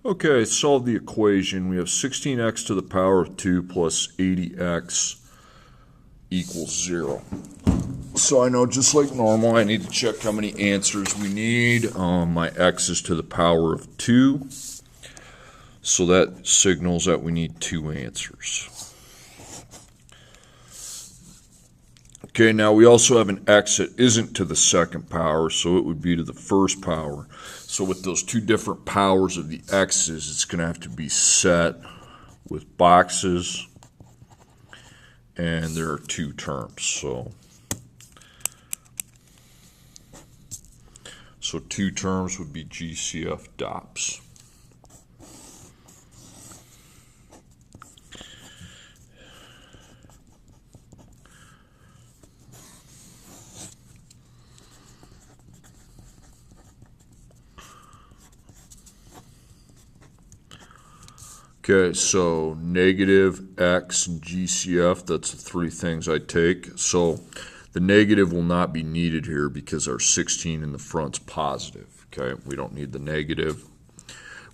Okay, solve the equation. We have 16x to the power of 2 plus 80x equals 0. So I know, just like normal, I need to check how many answers we need. My x is to the power of 2. So that signals that we need 2 answers. Okay, now we also have an x that isn't to the second power, so it would be to the first power. So with those two different powers of the x's, it's going to have to be set with boxes, and there are 2 terms. So 2 terms would be GCF DOPS. Okay, so negative x and GCF, that's the 3 things I take. So the negative will not be needed here because our 16 in the front's positive. Okay, we don't need the negative.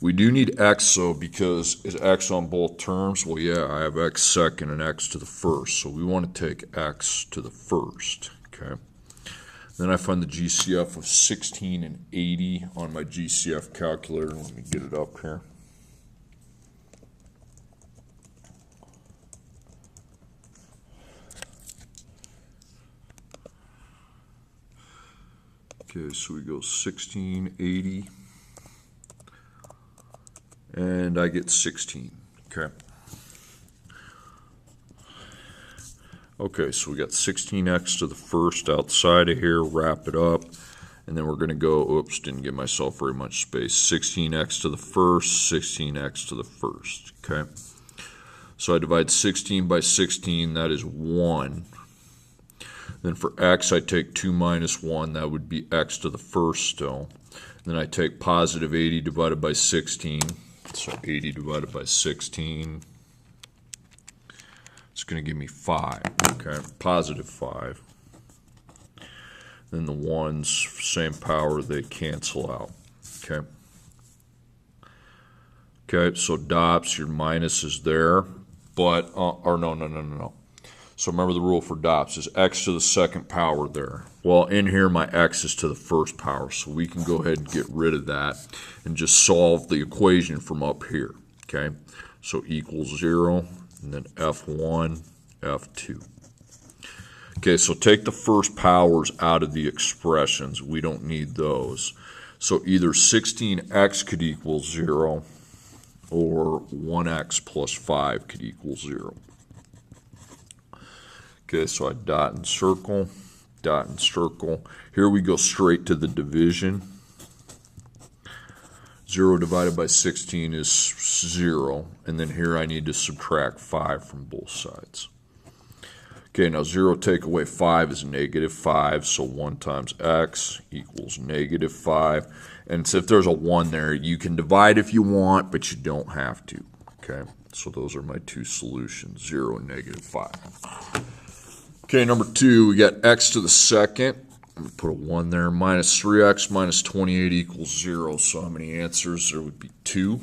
We do need x, though, because is x on both terms? Well, yeah, I have x second and x to the first, so we want to take x to the first. Okay. Then I find the GCF of 16 and 80 on my GCF calculator. Let me get it up here. Okay, so we go 1680, and I get 16. Okay. Okay, so we got 16x to the first outside of here, wrap it up, and then we're going to go, oops, didn't give myself very much space, 16x to the first, 16x to the first. Okay. So I divide 16 by 16, that is 1. Then for x, I take 2 minus 1. That would be x to the first still. Then I take positive 80 divided by 16. So 80 divided by 16. It's going to give me 5. Okay, positive 5. Then the 1's, same power, they cancel out. Okay. Okay, so DOPS, your minus is there. But, or no. So remember the rule for DOPS is x to the second power there. Well, in here my x is to the first power, so we can go ahead and get rid of that and just solve the equation from up here. Okay, so equals 0, and then F1, F2. Okay, so take the first powers out of the expressions. We don't need those. So either 16x could equal 0 or 1x plus 5 could equal 0. Okay, so I dot and circle, dot and circle. Here we go straight to the division. 0 divided by 16 is 0, and then here I need to subtract 5 from both sides. Okay, now 0 take away 5 is negative 5, so 1 times x equals negative 5. And so if there's a 1 there, you can divide if you want, but you don't have to. Okay, so those are my 2 solutions, 0 and negative 5. Okay, number 2, we got x to the second. I'm going to put a 1 there. Minus 3x minus 28 equals 0. So how many answers? There would be 2.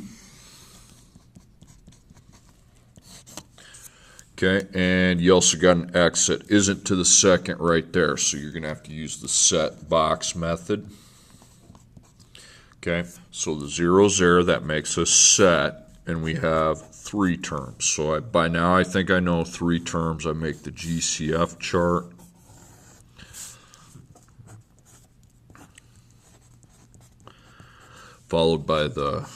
Okay, and you also got an x that isn't to the second right there. So you're going to have to use the set box method. Okay, so the 0's there. That makes us set. And we have 3 terms. So by now I think I know 3 terms. I make the GCF chart. Followed by the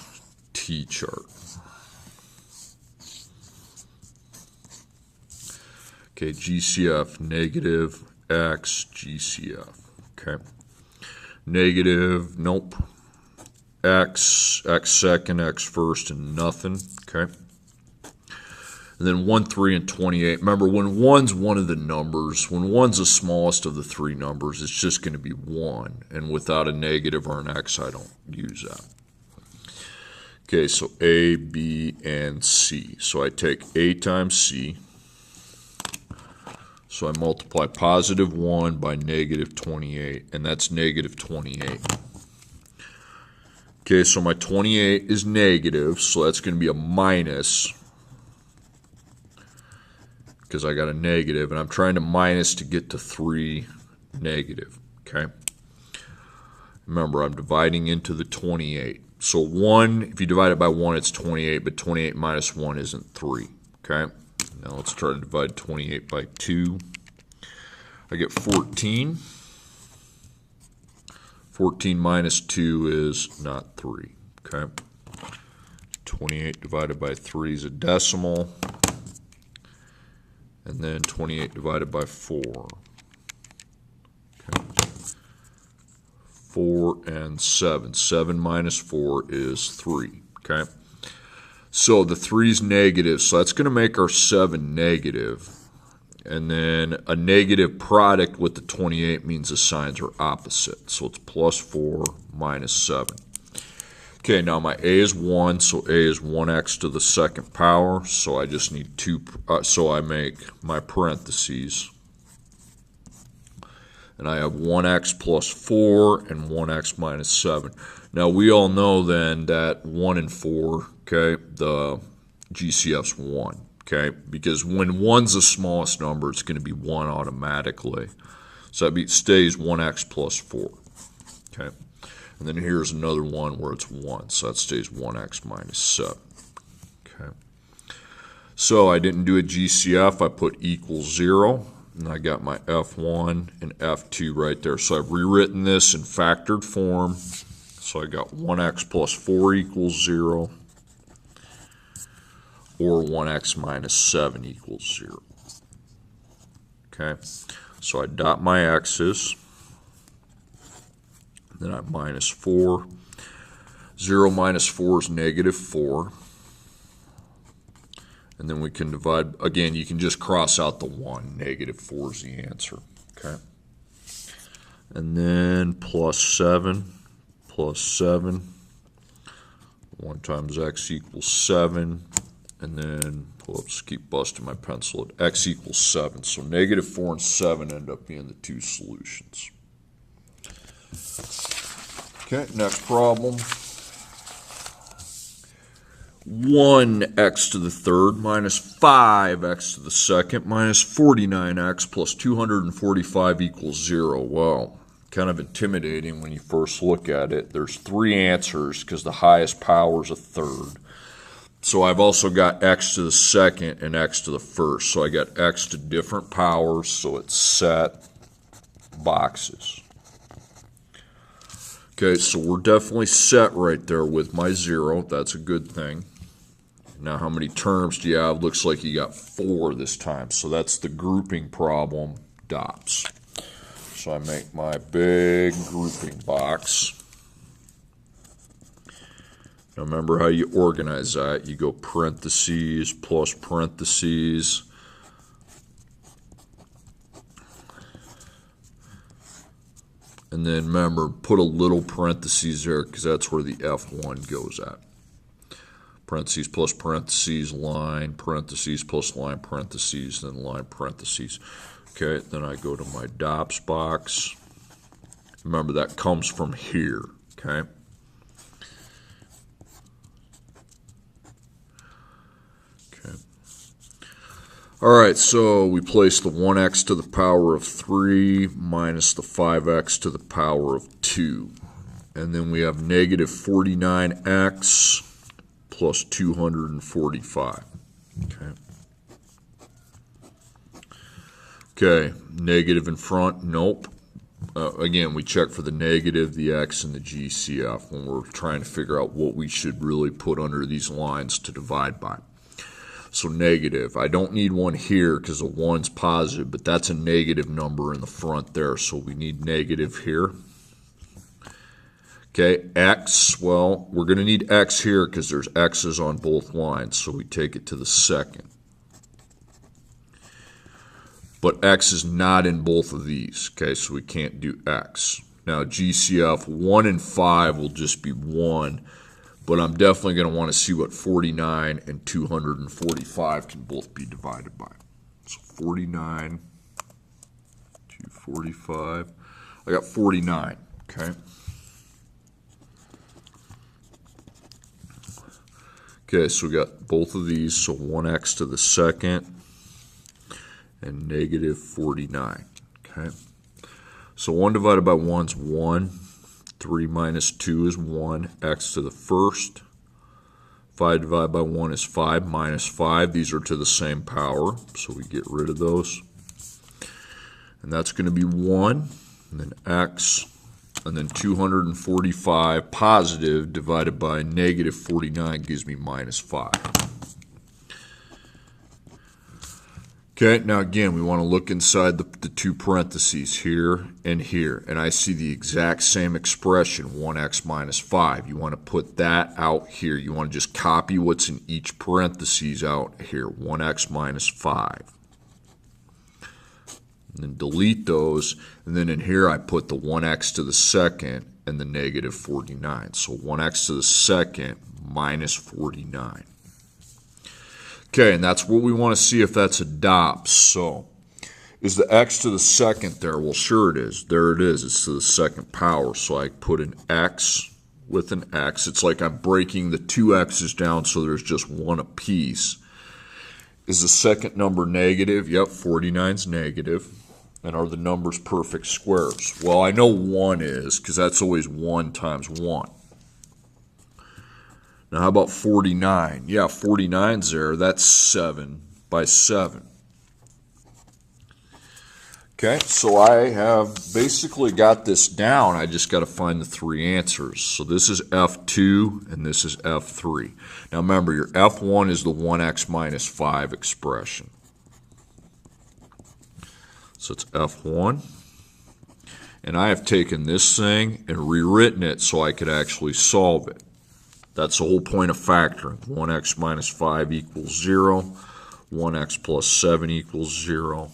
T chart. Okay, GCF, negative, X, GCF. Okay. Negative, nope. X second, X first, and nothing. Okay. And then 1, 3, and 28. Remember, when 1's one of the numbers, when 1's the smallest of the 3 numbers, it's just going to be 1. And without a negative or an X, I don't use that. Okay, so A, B, and C. So I take A times C. So I multiply positive 1 by negative 28, and that's negative 28. Okay, so my 28 is negative, so that's going to be a minus because I got a negative, and I'm trying to minus to get to 3 negative, okay? Remember, I'm dividing into the 28. So 1, if you divide it by 1, it's 28, but 28 minus 1 isn't 3, okay? Now let's try to divide 28 by 2. I get 14. 14 minus 2 is not 3, okay? 28 divided by 3 is a decimal. And then 28 divided by 4. Okay. 4 and 7. 7 minus 4 is 3, okay? So the 3 is negative, so that's going to make our 7 negative. And then a negative product with the 28 means the signs are opposite. So it's plus 4 minus 7. Okay, now my a is 1, so a is 1x to the second power. So I just need 2, so I make my parentheses. And I have 1x plus 4 and 1x minus 7. Now we all know then that 1 and 4, okay, the GCF's 1. Okay, because when 1's the smallest number, it's going to be 1 automatically. So that stays 1x plus 4. Okay, and then here's another one where it's 1, so that stays 1x minus 7. Okay, so I didn't do a GCF. I put equals 0, and I got my F1 and F2 right there. So I've rewritten this in factored form. So I got 1x plus 4 equals 0. Or 1x minus 7 equals 0. Okay, so I dot my x's, then I minus 4. 0 minus 4 is negative 4. And then we can divide, again, you can just cross out the 1. Negative 4 is the answer. Okay, and then plus 7, plus 7. 1 times x equals 7. And then, whoops, keep busting my pencil at x equals 7. So negative 4 and 7 end up being the 2 solutions. Okay, next problem. 1x to the third minus 5x to the second minus 49x plus 245 equals 0. Well, kind of intimidating when you first look at it. There's 3 answers because the highest power is a third. So I've also got x to the second and x to the first. So I got x to different powers, so it's set boxes. Okay, so we're definitely set right there with my 0. That's a good thing. Now how many terms do you have? Looks like you got 4 this time. So that's the grouping problem, DOPS. So I make my big grouping box. Now remember how you organize that. You go parentheses plus parentheses. And then remember, put a little parentheses there because that's where the F1 goes at. Parentheses plus parentheses, line, parentheses plus line, parentheses, then line, parentheses. Okay, then I go to my DOPS box. Remember, that comes from here, okay? All right, so we place the 1x to the power of 3 minus the 5x to the power of 2. And then we have negative 49x plus 245. Okay, negative in front, nope. Again, we check for the negative, the x, and the GCF when we're trying to figure out what we should really put under these lines to divide by. So negative, I don't need one here because the 1's positive, but that's a negative number in the front there, so we need negative here. Okay, x, well, we're going to need x here because there's x's on both lines, so we take it to the second. But x is not in both of these, okay, so we can't do x. Now GCF, 1 and 5 will just be 1. But I'm definitely going to want to see what 49 and 245 can both be divided by. So 49, 245. I got 49, okay? Okay, so we got both of these, so 1x to the second and negative 49. Okay, so 1 divided by 1 is 1. 3 minus 2 is 1. X to the first. 5 divided by 1 is 5 minus 5. These are to the same power, so we get rid of those. And that's going to be 1, and then x, and then 245 positive divided by negative 49 gives me minus 5. Okay, now again, we want to look inside the two parentheses here and here, and I see the exact same expression, 1x minus 5. You want to put that out here. You want to just copy what's in each parentheses out here, 1x minus 5. And then delete those, and then in here I put the 1x to the second and the negative 49. So 1x to the second minus 49. Okay, and that's what we want to see if that's adopts. So, is the x to the second there? Well, sure it is. There it is. It's to the second power. So I put an x with an x. It's like I'm breaking the two x's down so there's just one apiece. Is the second number negative? Yep, 49 is negative. And are the numbers perfect squares? Well, I know 1 is, because that's always 1 times 1. Now, how about 49? Yeah, 49's there. That's 7 by 7. Okay, so I have basically got this down. I just got to find the three answers. So this is F2 and this is F3. Now remember, your F1 is the 1x minus 5 expression. So it's F1. And I have taken this thing and rewritten it so I could actually solve it. That's the whole point of factoring. 1x minus 5 equals 0. 1x plus 7 equals 0.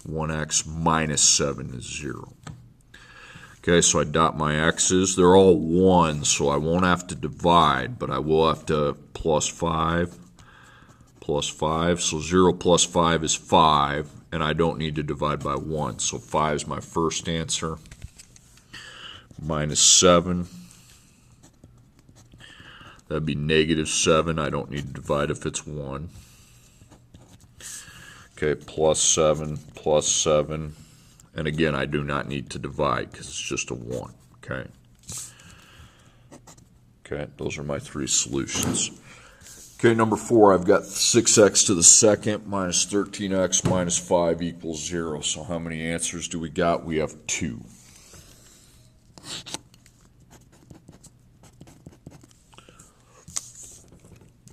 1x minus 7 is 0. Okay, so I dot my x's. They're all 1, so I won't have to divide, but I will have to plus 5. Plus 5. So 0 plus 5 is 5, and I don't need to divide by 1. So 5 is my first answer. Minus 7. That'd be negative 7. I don't need to divide if it's 1. Okay, plus 7, plus 7. And again, I do not need to divide because it's just a 1. Okay. Okay, those are my three solutions. Okay, number 4, I've got 6x to the second minus 13x minus 5 equals 0. So how many answers do we got? We have 2.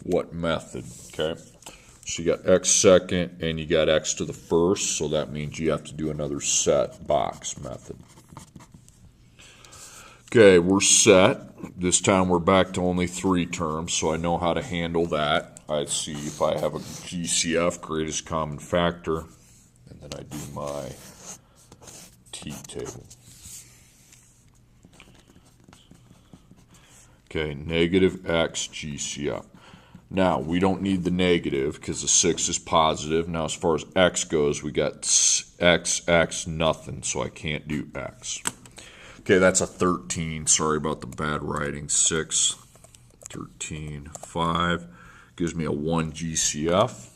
What method? Okay, so you got x second and you got x to the first, so that means you have to do another set box method. Okay, we're set. This time we're back to only 3 terms, so I know how to handle that. I see if I have a GCF, greatest common factor, and then I do my T table. Okay, negative x GCF. Now, we don't need the negative because the 6 is positive. Now, as far as x goes, we got x, nothing, so I can't do x. Okay, that's a 13. Sorry about the bad writing. 6, 13, 5. Gives me a 1 GCF.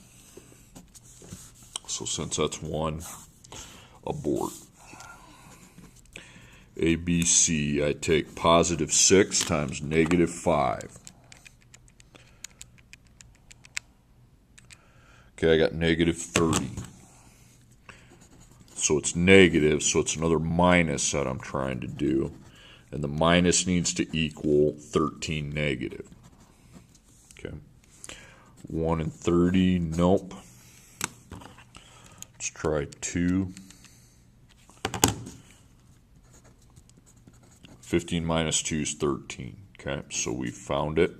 So since that's 1, abort. A, B, C, I take positive 6 times negative 5. Okay, I got negative 30. So it's negative, so it's another minus that I'm trying to do. And the minus needs to equal 13 negative. Okay. 1 and 30, nope. Let's try 2. 15 minus 2 is 13. Okay, so we found it.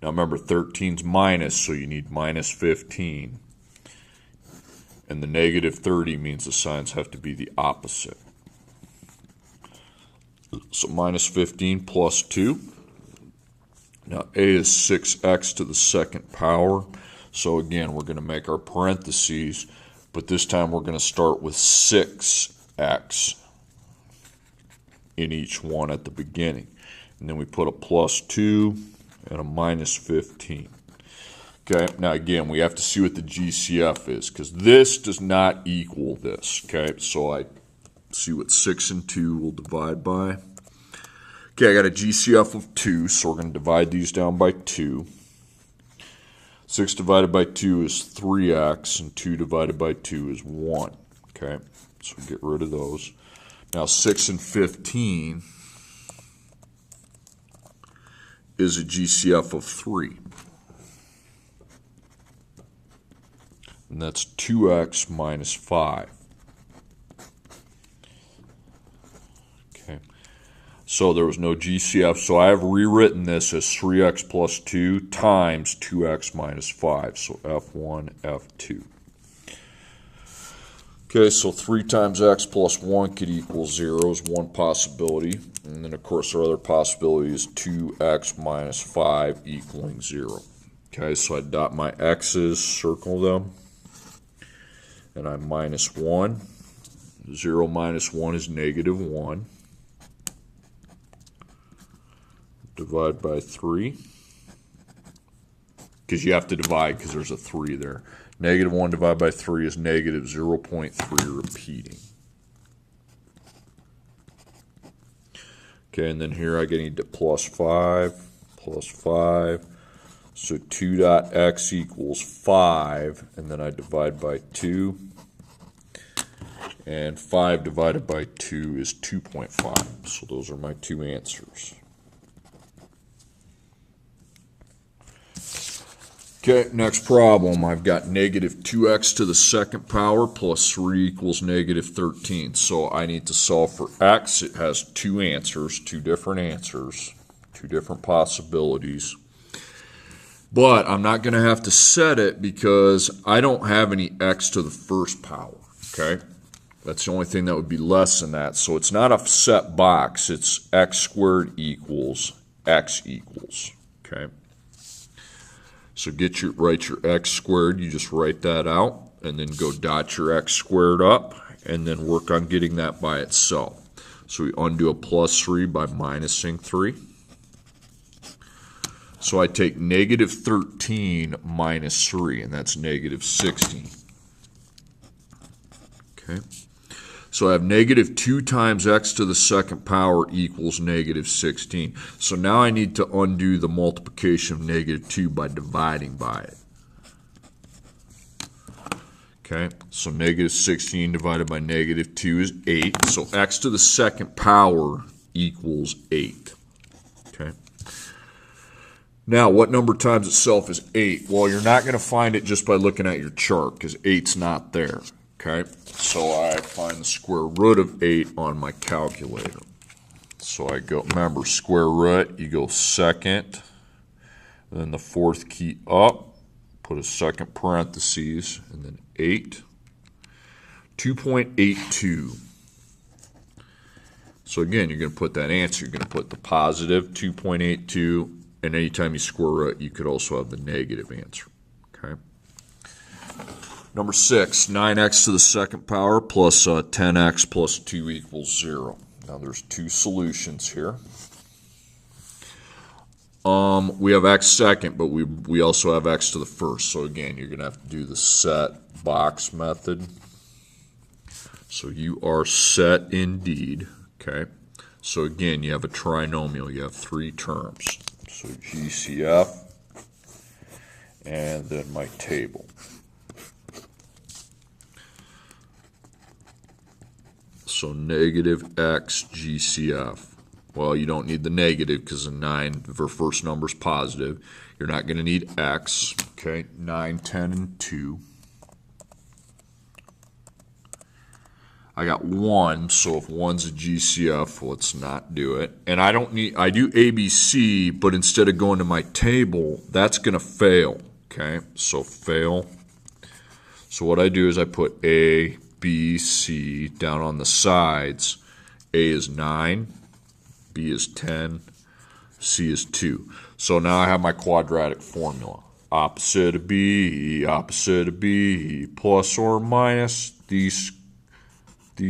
Now remember, 13's minus, so you need minus 15. And the negative 30 means the signs have to be the opposite. So minus 15 plus 2. Now a is 6x to the second power. So again, we're going to make our parentheses, but this time we're going to start with 6x in each one at the beginning. And then we put a plus 2 and a minus 15. Okay, now again, we have to see what the GCF is, because this does not equal this. Okay, so I see what 6 and 2 will divide by. Okay, I got a GCF of 2, so we're going to divide these down by 2. 6 divided by 2 is 3x, and 2 divided by 2 is 1. Okay, so get rid of those. Now 6 and 15 is a GCF of 3. And that's 2x minus 5. Okay, so there was no GCF, so I have rewritten this as 3x plus 2 times 2x minus 5, so F1, F2. Okay, so 3 times x plus 1 could equal 0 is one possibility. And then, of course, our other possibility is 2x minus 5 equaling 0. Okay, so I dot my x's, circle them, and I minus 1. 0 minus 1 is negative 1. Divide by 3. Because you have to divide because there's a 3 there. Negative 1 divided by 3 is negative 0.3 repeating. Okay, and then here I need to plus 5. So 2 dot x equals 5, and then I divide by 2. And 5 divided by 2 is 2.5. So those are my two answers. Okay, next problem. I've got negative 2x to the second power plus 3 equals negative 13. So I need to solve for x. It has two answers, two different answers, two different possibilities. But I'm not going to have to set it because I don't have any x to the first power, okay? That's the only thing that would be less than that. So it's not a set box. It's x squared equals x equals, okay? So write your x squared, you just write that out, and then go dot your x squared up, and then work on getting that by itself. So we undo a plus 3 by minusing 3. So I take negative 13 minus 3, and that's negative 16. Okay. So I have negative 2 times x to the second power equals negative 16. So now I need to undo the multiplication of negative 2 by dividing by it. Okay, so negative 16 divided by negative 2 is 8. So x to the second power equals 8. Okay. Now, what number times itself is 8? Well, you're not going to find it just by looking at your chart because 8's not there. Okay, so I find the square root of 8 on my calculator. So I go, remember, square root, you go second, and then the fourth key up, put a second parentheses, and then 8. 2.82. So again, you're going to put that answer. You're going to put the positive 2.82, and anytime you square root, you could also have the negative answer. Okay. Number 6, 9x to the second power plus 10x plus 2 equals 0. Now there's two solutions here. We have x second, but we also have x to the first. So again, you're going to have to do the set box method. So you are set indeed. Okay. So again, you have a trinomial. You have 3 terms. So GCF and then my table. So negative x GCF. Well, you don't need the negative because the 9, the first number is positive. You're not going to need x. Okay, 9, 10, and 2. I got 1, so if 1's a GCF, let's not do it. And I do ABC, but instead of going to my table, that's going to fail. Okay, so fail. So what I do is I put A, B, C down on the sides. A is 9, B is 10, C is 2. So now I have my quadratic formula. Opposite of B, plus or minus the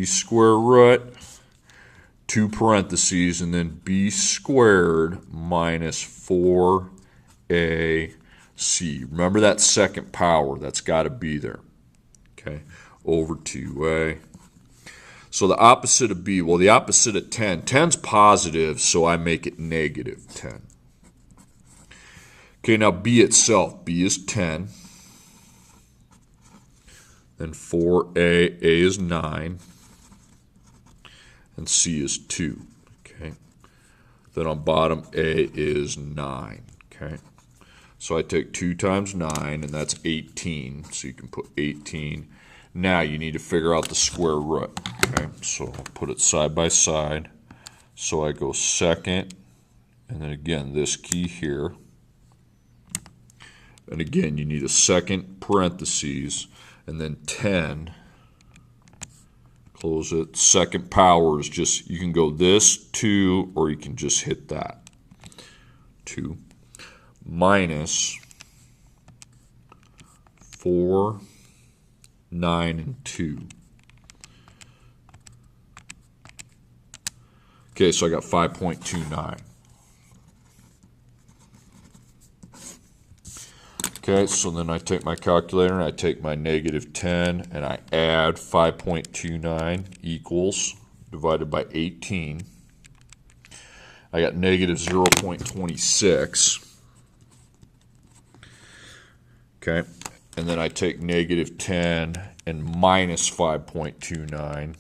square root, 2 parentheses, and then B squared minus 4A C. Remember that second power. That's got to be there. Okay, over 2a. So the opposite of b, well, the opposite of 10. 10's positive, so I make it negative 10. Okay, now b itself. B is 10. Then 4a, a is 9. And c is 2. Okay. Then on bottom, a is 9. Okay. So I take 2 times 9, and that's 18. So you can put 18. Now you need to figure out the square root. Okay. So I'll put it side by side. So I go second, and then again this key here. And again, you need a second parentheses, and then 10. Close it. Second power is just, you can go this, 2, or you can just hit that. 2 minus 4, 9, and 2. Okay, so I got 5.29. Okay, so then I take my calculator and I take my negative 10 and I add 5.29 equals, divided by 18. I got negative 0.26. Okay, and then I take negative 10 and minus 5.29.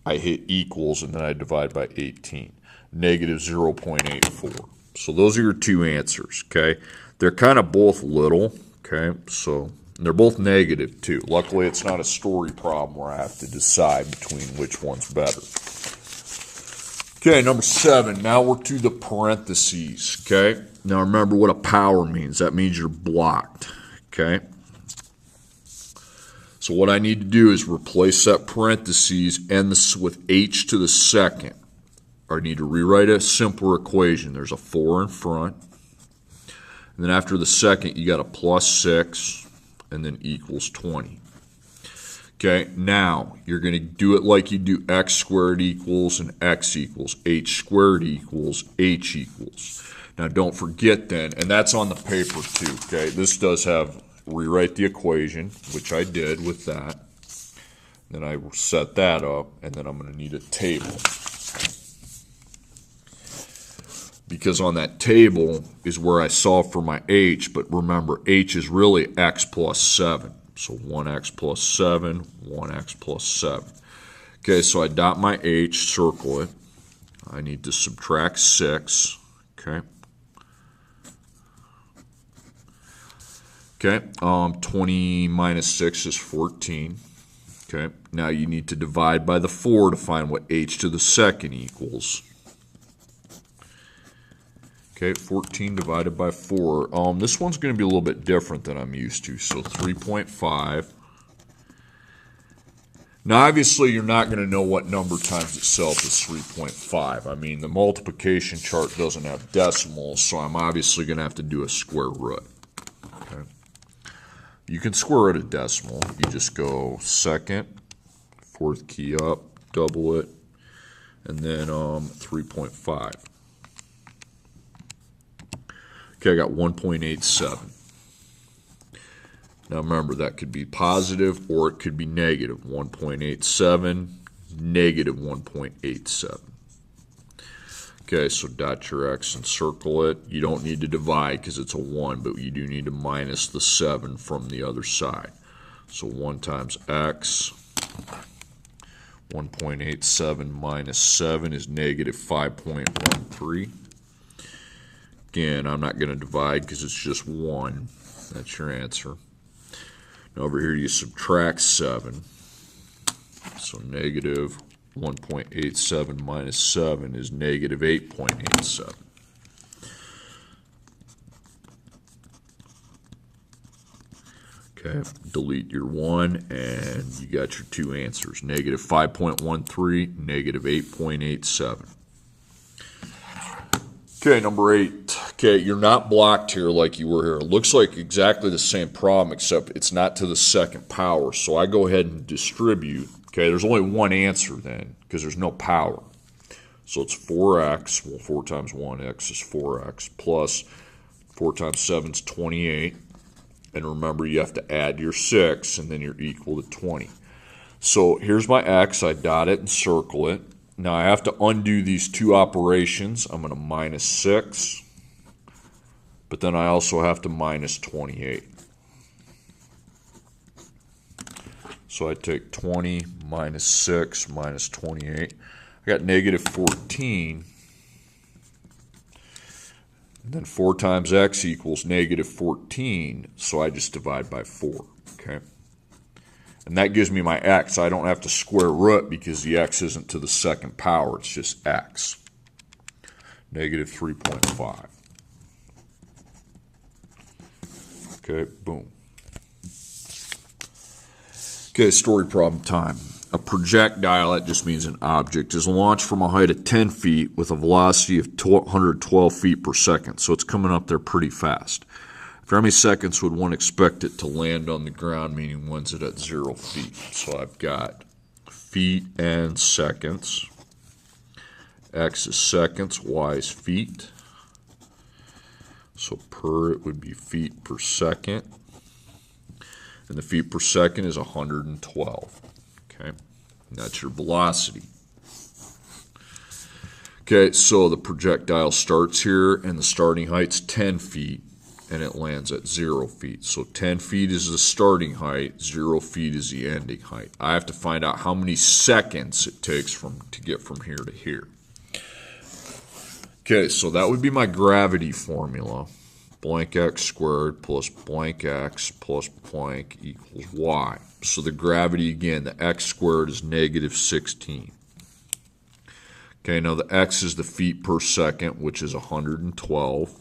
I hit equals and then I divide by 18. Negative 0.84. So those are your two answers, okay? They're kind of both little, okay? So they're both negative too. Luckily, it's not a story problem where I have to decide between which one's better. Okay, number 7. Now we're to the parentheses, okay? Now remember what a power means. That means you're blocked, okay? So what I need to do is replace that parentheses, end this with h to the second. I need to rewrite a simpler equation. There's a 4 in front. And then after the second, you got a plus 6, and then equals 20. Okay, now you're going to do it like you do x squared equals and x equals, h squared equals, h equals. Now don't forget then, and that's on the paper too, okay? This does have rewrite the equation, which I did with that. Then I will set that up, and then I'm going to need a table. Because on that table is where I solve for my h, but remember, h is really x plus 7. So 1x plus 7, 1x plus 7. Okay, so I dot my h, circle it. I need to subtract 6. Okay. Okay, 20 minus 6 is 14. Okay, now you need to divide by the 4 to find what h to the second equals. Okay, 14 divided by 4. This one's going to be a little bit different than I'm used to. So 3.5. Now, obviously, you're not going to know what number times itself is 3.5. I mean, the multiplication chart doesn't have decimals, so I'm obviously going to have to do a square root. Okay. You can square root a decimal. You just go second, fourth key up, double it, and then 3.5. Okay, I got 1.87. Now remember, that could be positive or it could be negative. 1.87, negative 1.87. Okay, so dot your x and circle it. You don't need to divide because it's a 1, but you do need to minus the 7 from the other side. So 1 times x, 1.87 minus 7 is negative 5.13. Again, I'm not going to divide because it's just 1. That's your answer. Now over here you subtract 7. So negative 1.87 minus 7 is negative 8.87. Okay, delete your 1 and you got your two answers. Negative 5.13, negative 8.87. Okay, number 8. Okay, you're not blocked here like you were here. It looks like exactly the same problem, except it's not to the second power. So I go ahead and distribute. Okay, there's only one answer then, because there's no power. So it's 4x. Well, 4 times 1x is 4x, plus 4 times 7 is 28. And remember, you have to add your 6, and then you're equal to 20. So here's my x. I dot it and circle it. Now I have to undo these two operations. I'm going to minus 6, but then I also have to minus 28. So I take 20 minus 6 minus 28. I got negative 14. And then 4 times x equals negative 14, so I just divide by 4, okay? And that gives me my x. I don't have to square root because the x isn't to the second power. It's just x. Negative 3.5. Okay, boom. Okay, story problem time. A projectile, that just means an object, is launched from a height of 10 feet with a velocity of 112 feet per second. So it's coming up there pretty fast. For how many seconds would one expect it to land on the ground, meaning when's it at 0 feet? So I've got feet and seconds. X is seconds, Y is feet. So per, it would be feet per second. And the feet per second is 112. Okay, and that's your velocity. Okay, so the projectile starts here, and the starting height's 10 feet, and it lands at 0 feet. So 10 feet is the starting height, 0 feet is the ending height. I have to find out how many seconds it takes to get from here to here. Okay, so that would be my gravity formula. Blank x squared plus blank x plus blank equals y. So the gravity, again, the x squared is negative 16. Okay, now the x is the feet per second, which is 112.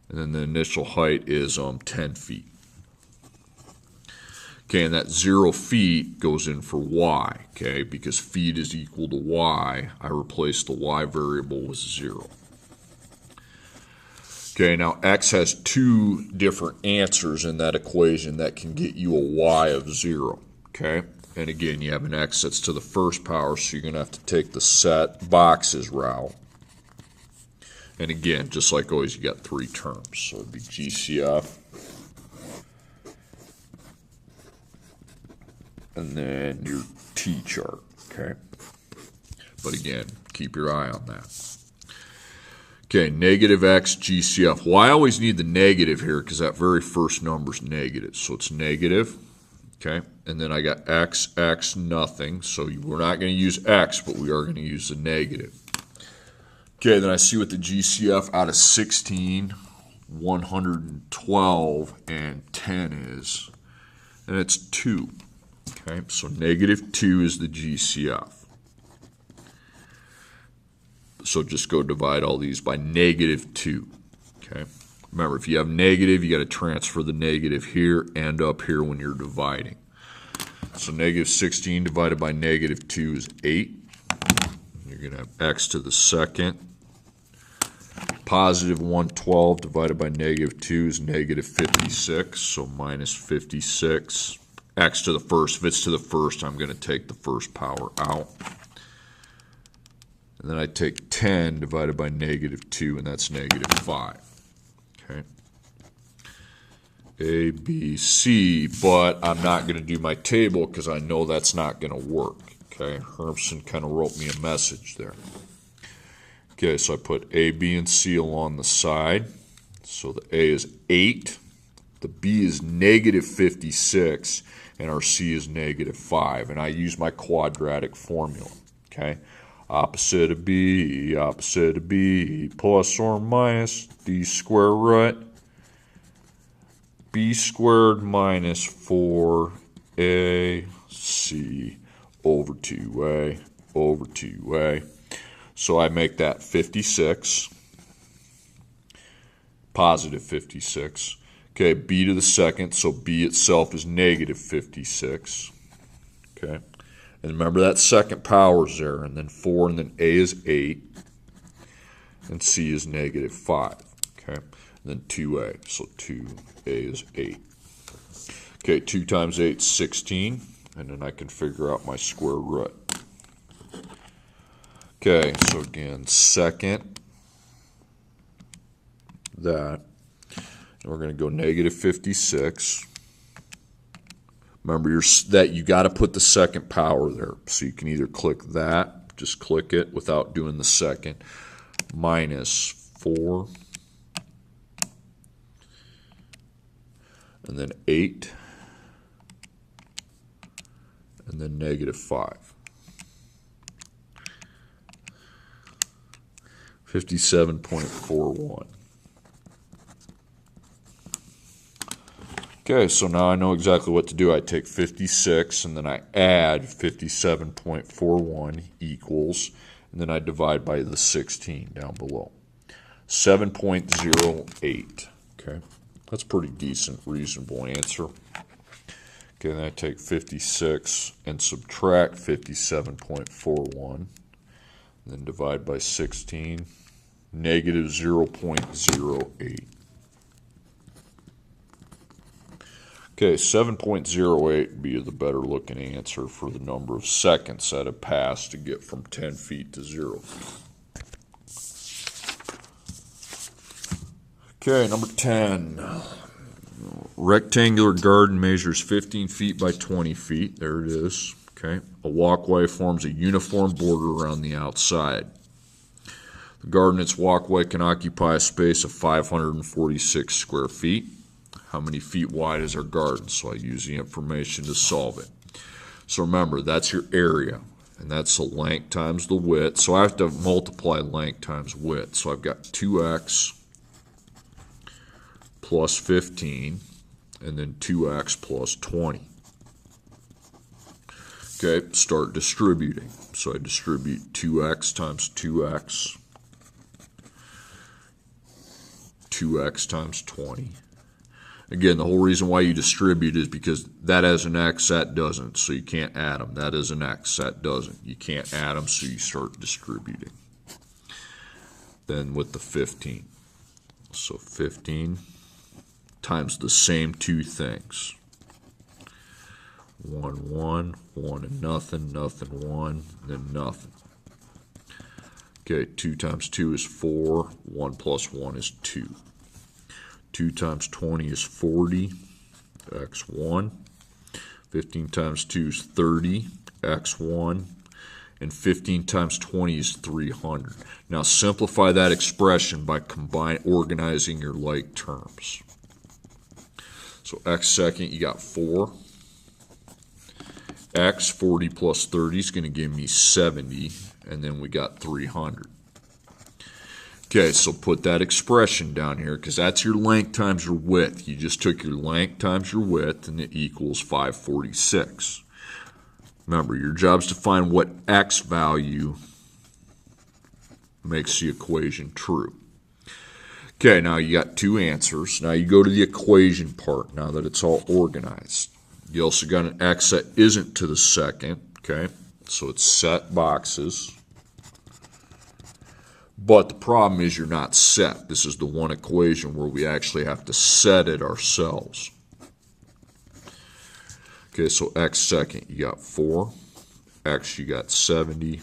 And then the initial height is 10 feet. Okay, and that 0 feet goes in for y, okay, because feet is equal to y. I replace the y variable with 0. Okay, now x has two different answers in that equation that can get you a y of 0, okay? And again, you have an x that's to the first power, so you're going to have to take the set boxes route. And again, just like always, you got 3 terms. So it'd be GCF. And then your T chart, okay? But again, keep your eye on that. Okay, negative x GCF. Well, I always need the negative here because that very first number is negative. So it's negative, okay? And then I got x, x, nothing. So we're not going to use x, but we are going to use the negative. Okay, then I see what the GCF out of 16, 112, and 10 is. And it's 2. Okay, so negative 2 is the GCF. So just go divide all these by negative 2. Okay. Remember, if you have negative, you got to transfer the negative here and up here when you're dividing. So negative 16 divided by negative 2 is 8. You're going to have x to the second. Positive 112 divided by negative 2 is negative 56. So minus 56. X to the first. If it's to the first, I'm going to take the first power out. And then I take 10 divided by negative 2, and that's negative 5. Okay. A, B, C, but I'm not going to do my table because I know that's not going to work. Okay, Hermson kind of wrote me a message there. Okay, so I put A, B, and C along the side. So the A is 8, the B is negative 56, and our C is negative 5. And I use my quadratic formula. Okay. Opposite of B, plus or minus D square root B squared minus 4AC over 2A over 2A. So I make that 56, positive 56. Okay, B to the second, so B itself is negative 56. Okay. And remember that second power is there, and then 4, and then A is 8, and C is negative 5, okay? And then 2A, so 2A is 8. Okay, 2 times 8 is 16, and then I can figure out my square root. Okay, so again, second, that. And we're going to go negative 56. Remember that you got to put the second power there. So you can either click that, just click it without doing the second, minus 4, and then 8, and then negative 5. 57.41. Okay, so now I know exactly what to do. I take 56 and then I add 57.41 equals, and then I divide by the 16 down below. 7.08. Okay, that's a pretty decent, reasonable answer. Okay, then I take 56 and subtract 57.41, and then divide by 16, negative 0.08. Okay, 7.08 would be the better looking answer for the number of seconds that have passed to get from 10 feet to 0 feet. Okay, number 10. Rectangular garden measures 15 feet by 20 feet. There it is. Okay, a walkway forms a uniform border around the outside. The garden and its walkway can occupy a space of 546 square feet. How many feet wide is our garden? So I use the information to solve it. So remember, that's your area, and that's the length times the width. So I have to multiply length times width. So I've got 2x plus 15, and then 2x plus 20. Okay, start distributing. So I distribute 2x times 2x, 2x times 20. Again, the whole reason why you distribute is because that has an x, that doesn't, so you can't add them. That is an x, that doesn't. You can't add them, so you start distributing. Then with the 15. So 15 times the same two things. 1, 1, 1 and nothing, nothing, 1, then nothing. Okay, 2 times 2 is 4, 1 plus 1 is 2. 2 times 20 is 40, x1. 15 times 2 is 30, x1. And 15 times 20 is 300. Now simplify that expression by organizing your like terms. So x second, you got 4. X, 40 plus 30 is going to give me 70. And then we got 300. Okay, so put that expression down here because that's your length times your width. You just took your length times your width and it equals 546. Remember, your job is to find what x value makes the equation true. Okay, now you got two answers. Now you go to the equation part now that it's all organized. You also got an x that isn't to the second, okay? So it's set boxes. But the problem is you're not set. This is the one equation where we actually have to set it ourselves. Okay, so x second, you got 4. X, you got 70.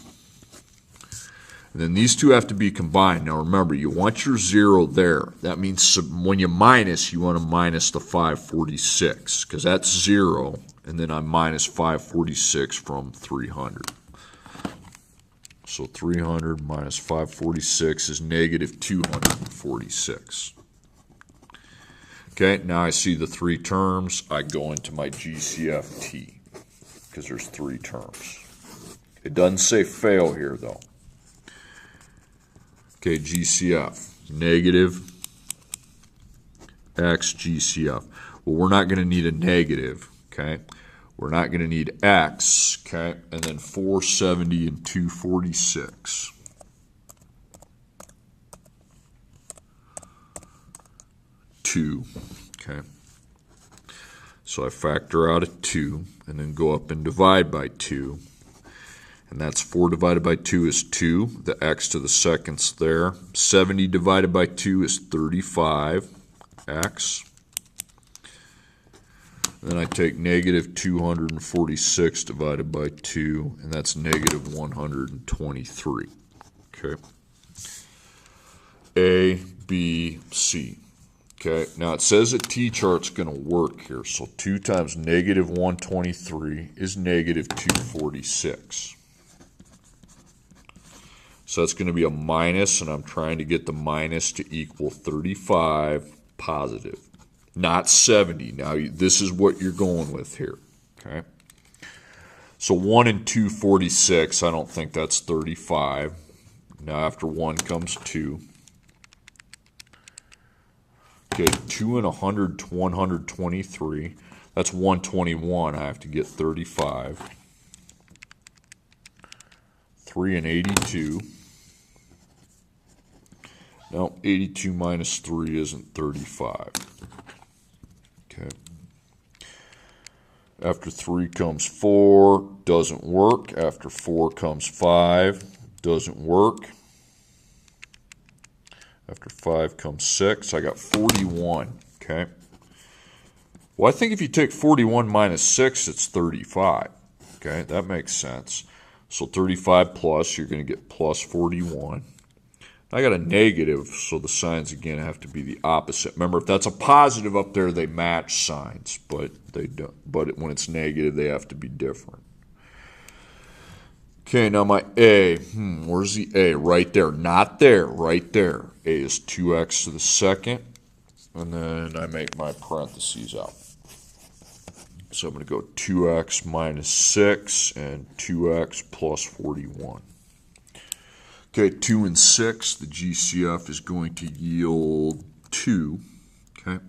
And then these two have to be combined. Now remember, you want your 0 there. That means when you minus, you want to minus the 546 because that's 0. And then I minus 546 from 300. So 300 minus 546 is negative 246. Okay, now I see the three terms. I go into my GCFT because there's three terms. It doesn't say fail here, though. Okay, GCF, negative x GCF. Well, we're not going to need a negative, okay? We're not going to need x, okay? And then 470 and 246. Okay? So I factor out a 2 and then go up and divide by 2. And that's 4 divided by 2 is 2. The x to the second's there. 70 divided by 2 is 35x. Then I take negative 246 divided by 2, and that's negative 123. Okay. A, B, C. Okay, now it says that T-chart's going to work here. So 2 times negative 123 is negative 246. So that's going to be a minus, and I'm trying to get the minus to equal 35 positive, not 70. Now, this is what you're going with here. Okay. So 1 and 246, I don't think that's 35. Now, after 1 comes 2. Okay, 2 and 100, 123. That's 121. I have to get 35. 3 and 82. No, 82 minus 3 isn't 35. Okay. After 3 comes 4, doesn't work. After 4 comes 5, doesn't work. After 5 comes 6. I got 41. Okay. Well, I think if you take 41 minus 6, it's 35. Okay, that makes sense. So 35 plus, you're going to get plus 41. I got a negative, so the signs again have to be the opposite. Remember, if that's a positive up there, they match signs, but they don't. But when it's negative, they have to be different. Okay, now my A. Where's the A? Right there. Not there. Right there. A is 2x to the second, and then I make my parentheses out. So I'm going to go 2x minus 6 and 2x plus 41. Okay, 2 and 6, the GCF is going to yield 2. Okay.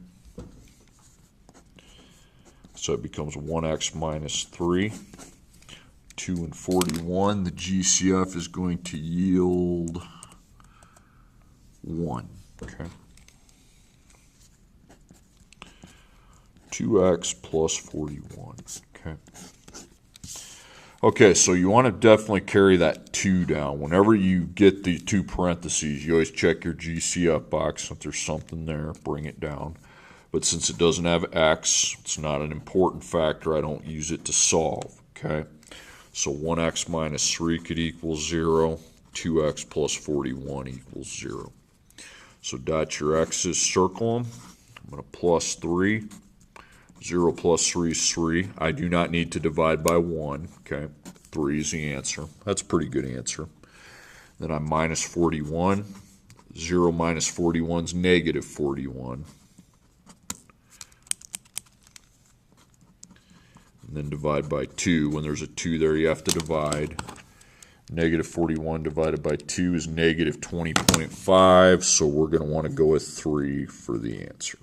So it becomes 1x minus 3. 2 and 41, the GCF is going to yield 1. Okay. 2x plus 41. Okay. Okay, so you want to definitely carry that 2 down. Whenever you get the 2 parentheses, you always check your GCF box. If there's something there, bring it down. But since it doesn't have x, it's not an important factor. I don't use it to solve. Okay, so 1x minus 3 could equal 0. 2x plus 41 equals 0. So dot your x's, circle them. I'm going to plus 3. 0 plus 3 is 3. I do not need to divide by 1. Okay, 3 is the answer. That's a pretty good answer. Then I'm minus 41. 0 minus 41 is negative 41. And then divide by 2. When there's a 2 there, you have to divide. Negative 41 divided by 2 is negative 20.5. So we're going to want to go with 3 for the answer.